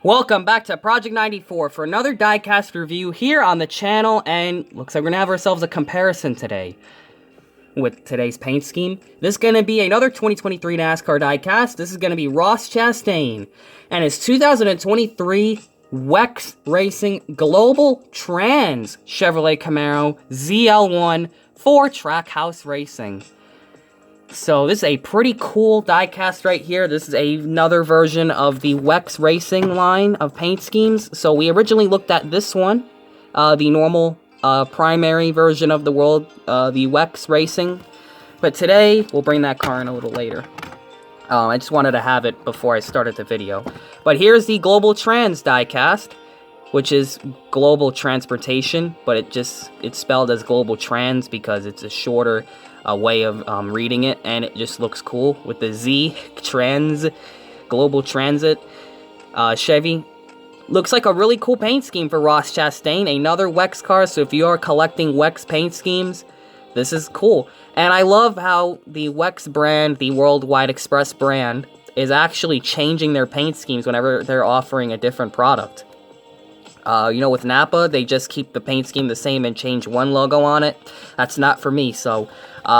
Welcome back to Project 94 for another Diecast review here on the channel, and looks like we're gonna have ourselves a comparison today with today's paint scheme. This is gonna be another 2023 NASCAR Diecast. This is gonna be Ross Chastain and his 2023 WWEX Racing GlobalTranz Chevrolet Camaro ZL1 for Trackhouse Racing. So this is a pretty cool diecast right here. This is another version of the WWEX Racing line of paint schemes. So we originally looked at this one, the normal primary version of the world, the WWEX Racing. But today, we'll bring that car in a little later. I just wanted to have it before I started the video. But here's the GlobalTranz diecast, which is global transportation, but it's spelled as GlobalTranz because it's a shorter way of reading it, and it just looks cool with the Z, Trans, Global Transit, Chevy. Looks like a really cool paint scheme for Ross Chastain, another WWEX car, so if you are collecting WWEX paint schemes, this is cool. And I love how the WWEX brand, the Worldwide Express brand, is actually changing their paint schemes whenever they're offering a different product. You know, with Napa, they just keep the paint scheme the same and change one logo on it. That's not for me, so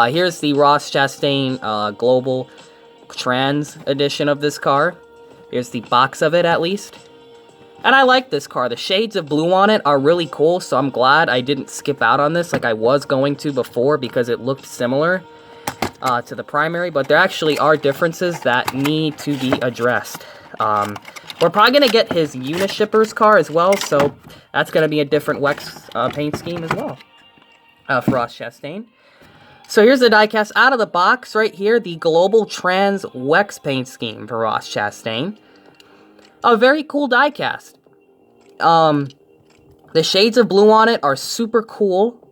here's the Ross Chastain GlobalTranz edition of this car. Here's the box of it, at least. And I like this car. The shades of blue on it are really cool, so I'm glad I didn't skip out on this like I was going to before because it looked similar to the primary, but there actually are differences that need to be addressed. We're probably going to get his Unishipper's car as well, so that's going to be a different WWEX paint scheme as well for Ross Chastain. So here's the diecast out of the box right here, the GlobalTranz WWEX paint scheme for Ross Chastain. A very cool diecast. The shades of blue on it are super cool,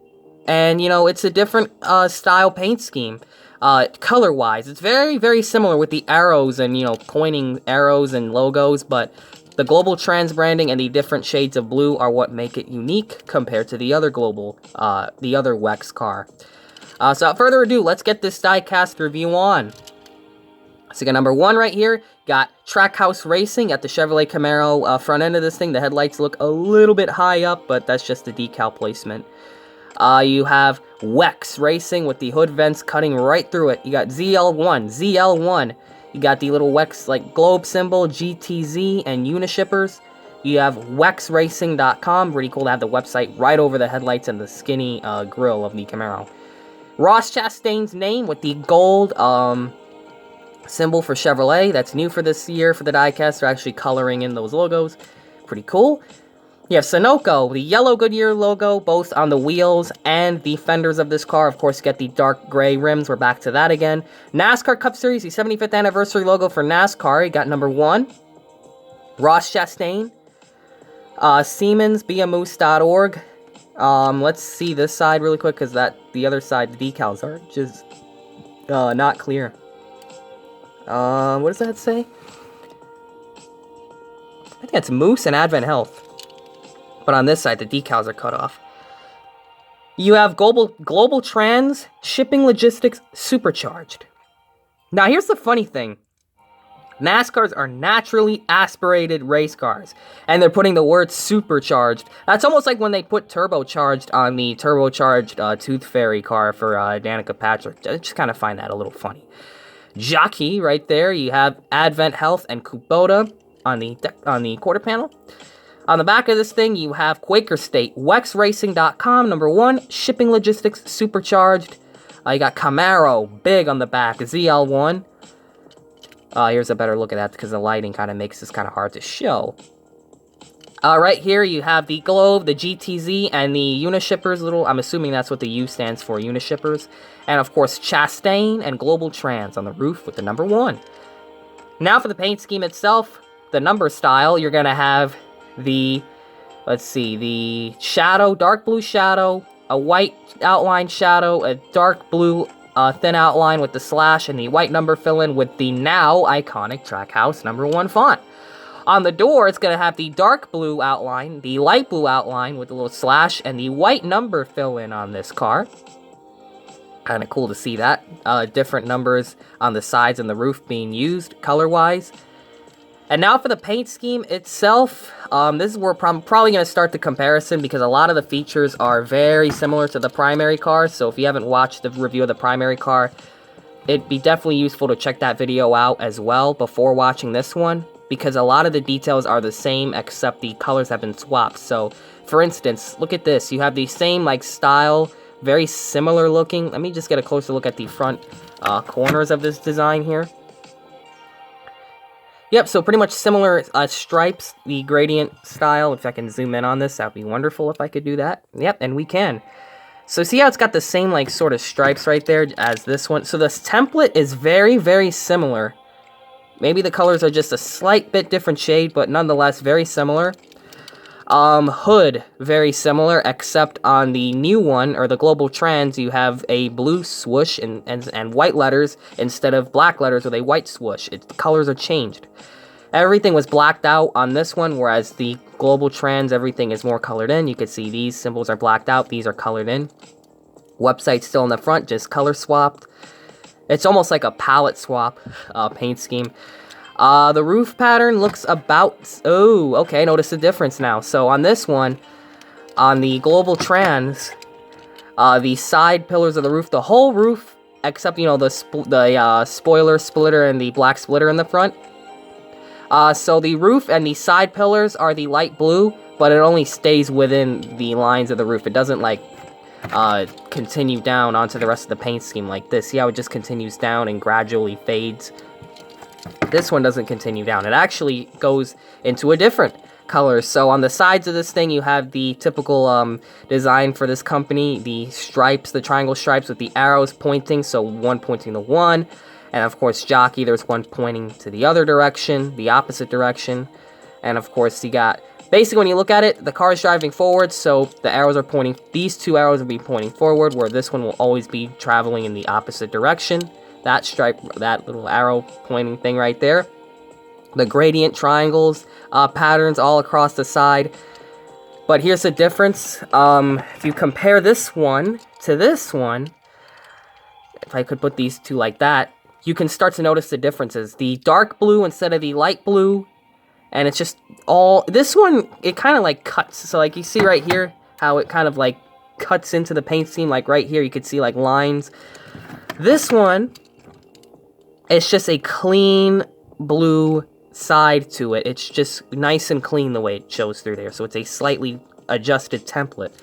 and you know, it's a different style paint scheme. Color-wise, it's very, very similar with the arrows and, you know, pointing arrows and logos, but the GlobalTranz branding and the different shades of blue are what make it unique compared to the other the other WWEX car. So without further ado, let's get this diecast review on. So got number one right here, got Trackhouse Racing at the Chevrolet Camaro front end of this thing. The headlights look a little bit high up, but that's just the decal placement. You have WWEX Racing with the hood vents cutting right through it. You got ZL1. You got the little WWEX like globe symbol, GTZ, and Unishippers. You have WWEXRacing.com. Pretty cool to have the website right over the headlights and the skinny grille of the Camaro. Ross Chastain's name with the gold symbol for Chevrolet. That's new for this year for the diecast. They're actually coloring in those logos. Pretty cool. You have Sunoco, the yellow Goodyear logo, both on the wheels and the fenders of this car. Of course, you get the dark gray rims. We're back to that again. NASCAR Cup Series, the 75th anniversary logo for NASCAR. You got number one, Ross Chastain. Siemens, BMOose.org. Let's see this side really quick, because the other side, the decals are just not clear. What does that say? I think it's Moose and Advent Health. But on this side, the decals are cut off. You have GlobalTranz Shipping Logistics Supercharged. Now, here's the funny thing. NASCARs are naturally aspirated race cars, and they're putting the word supercharged. That's almost like when they put turbocharged on the turbocharged Tooth Fairy car for Danica Patrick. I just kind of find that a little funny. Jockey, right there. You have Advent Health and Kubota on the quarter panel. On the back of this thing, you have Quaker State, WWEXRacing.com, number one, Shipping Logistics Supercharged. You got Camaro, big on the back, ZL1. Here's a better look at that because the lighting kind of makes this kind of hard to show. Right here, you have the Globe, the GTZ, and the Unishippers little, I'm assuming that's what the U stands for, Unishippers. And of course, Chastain and GlobalTranz on the roof with the number one. Now for the paint scheme itself, the number style, you're going to have the shadow, dark blue shadow, a white outline shadow, a dark blue thin outline with the slash, and the white number fill-in with the now iconic Trackhouse number one font. On the door, it's going to have the dark blue outline, the light blue outline with the little slash, and the white number fill-in on this car. Kind of cool to see that. Different numbers on the sides and the roof being used color-wise. And now for the paint scheme itself, this is where I'm probably going to start the comparison because a lot of the features are very similar to the primary car. So if you haven't watched the review of the primary car, it'd be definitely useful to check that video out as well before watching this one, because a lot of the details are the same except the colors have been swapped. So for instance, look at this. You have the same like style, very similar looking. Let me just get a closer look at the front corners of this design here. Yep, so pretty much similar stripes, the gradient style. If I can zoom in on this, that'd be wonderful if I could do that. Yep, and we can. So see how it's got the same like sort of stripes right there as this one? So this template is very, very similar. Maybe the colors are just a slight bit different shade, but nonetheless very similar. Hood, very similar, except on the new one, or the GlobalTranz, you have a blue swoosh and white letters instead of black letters with a white swoosh. The colors are changed. Everything was blacked out on this one, whereas the GlobalTranz, everything is more colored in. You can see these symbols are blacked out, these are colored in. Website's still in the front, just color swapped. It's almost like a palette swap paint scheme. The roof pattern looks about... Oh, okay, notice the difference now. So on this one, on the GlobalTranz, the side pillars of the roof, the whole roof, except, you know, the spoiler splitter and the black splitter in the front. So the roof and the side pillars are the light blue, but it only stays within the lines of the roof. It doesn't, like, continue down onto the rest of the paint scheme like this. See how it just continues down and gradually fades? This one doesn't continue down. It actually goes into a different color. So on the sides of this thing, you have the typical design for this company. The stripes, the triangle stripes with the arrows pointing. So one pointing to one. And of course, jockey, there's one pointing to the other direction, the opposite direction. And of course, you got... Basically, when you look at it, the car is driving forward, so the arrows are pointing... These two arrows will be pointing forward, where this one will always be traveling in the opposite direction. That stripe, that little arrow pointing thing right there. The gradient triangles, patterns all across the side. But here's the difference. If you compare this one to this one, if I could put these two like that, you can start to notice the differences. The dark blue instead of the light blue, and it's just all... This one, it kind of like cuts. So like you see right here, how it kind of like cuts into the paint scheme. Like right here, you could see like lines. This one... It's just a clean blue side to it. It's just nice and clean the way it shows through there. So it's a slightly adjusted template.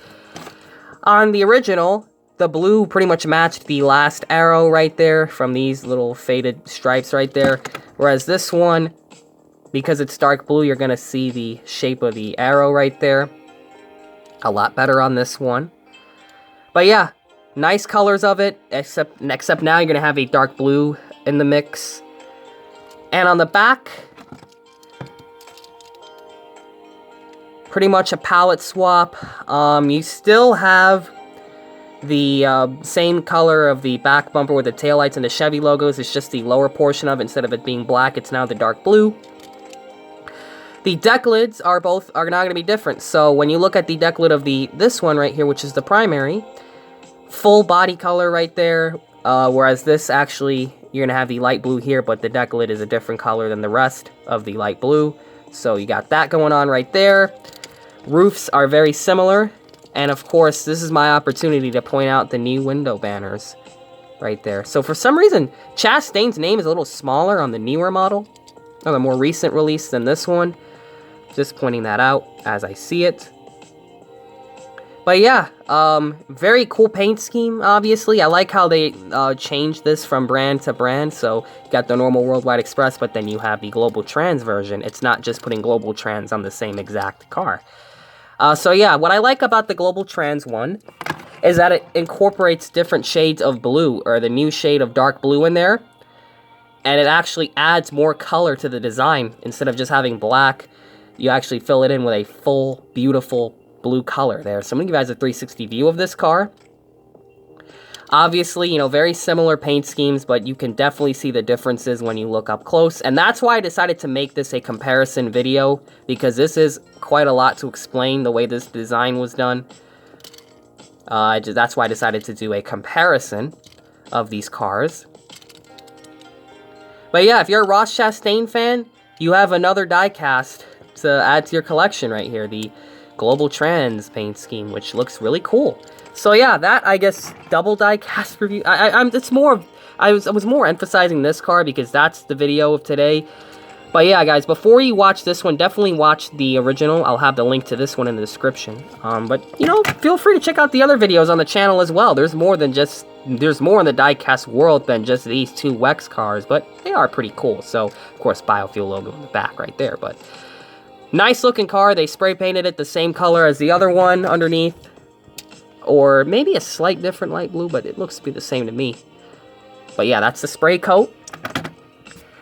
On the original, the blue pretty much matched the last arrow right there from these little faded stripes right there. Whereas this one, because it's dark blue, you're going to see the shape of the arrow right there. A lot better on this one. But yeah, nice colors of it, except now you're going to have a dark blue in the mix. And on the back, pretty much a palette swap. You still have the same color of the back bumper with the taillights and the Chevy logos. It's just the lower portion of it. Instead of it being black, it's now the dark blue. The deck lids are now going to be different. So when you look at the deck lid of this one right here, which is the primary, full body color right there, whereas this actually, you're going to have the light blue here, but the deck lid is a different color than the rest of the light blue. So you got that going on right there. Roofs are very similar. And of course, this is my opportunity to point out the new window banners right there. So for some reason, Chastain's name is a little smaller on the newer model, or the more recent release than this one. Just pointing that out as I see it. But yeah, very cool paint scheme, obviously. I like how they changed this from brand to brand. So you got the normal Worldwide Express, but then you have the GlobalTranz version. It's not just putting GlobalTranz on the same exact car. So yeah, what I like about the GlobalTranz one is that it incorporates different shades of blue, or the new shade of dark blue in there. And it actually adds more color to the design. Instead of just having black, you actually fill it in with a full, beautiful blue color there. So I'm going to give you guys a 360 view of this car. Obviously, you know, very similar paint schemes, but you can definitely see the differences when you look up close. And that's why I decided to make this a comparison video, because this is quite a lot to explain the way this design was done. That's why I decided to do a comparison of these cars. But yeah, if you're a Ross Chastain fan, you have another diecast to add to your collection right here, the GlobalTranz paint scheme, which looks really cool. So yeah, that, I guess, double diecast review. It's more, I was more emphasizing this car because that's the video of today. But yeah, guys, before you watch this one, definitely watch the original. I'll have the link to this one in the description. But, you know, feel free to check out the other videos on the channel as well. There's more in the diecast world than just these two WEX cars, but they are pretty cool. So, of course, Biofuel logo in the back right there, but nice looking car. They spray painted it the same color as the other one underneath, or maybe a slight different light blue, but it looks to be the same to me. But yeah, that's the spray coat.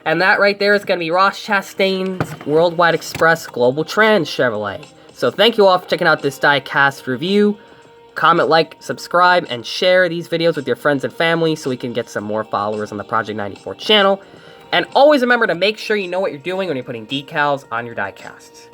And that right there is going to be Ross Chastain's Worldwide Express GlobalTranz Chevrolet. So thank you all for checking out this diecast review. Comment, like, subscribe, and share these videos with your friends and family so we can get some more followers on the Project 94 channel. And always remember to make sure you know what you're doing when you're putting decals on your diecasts.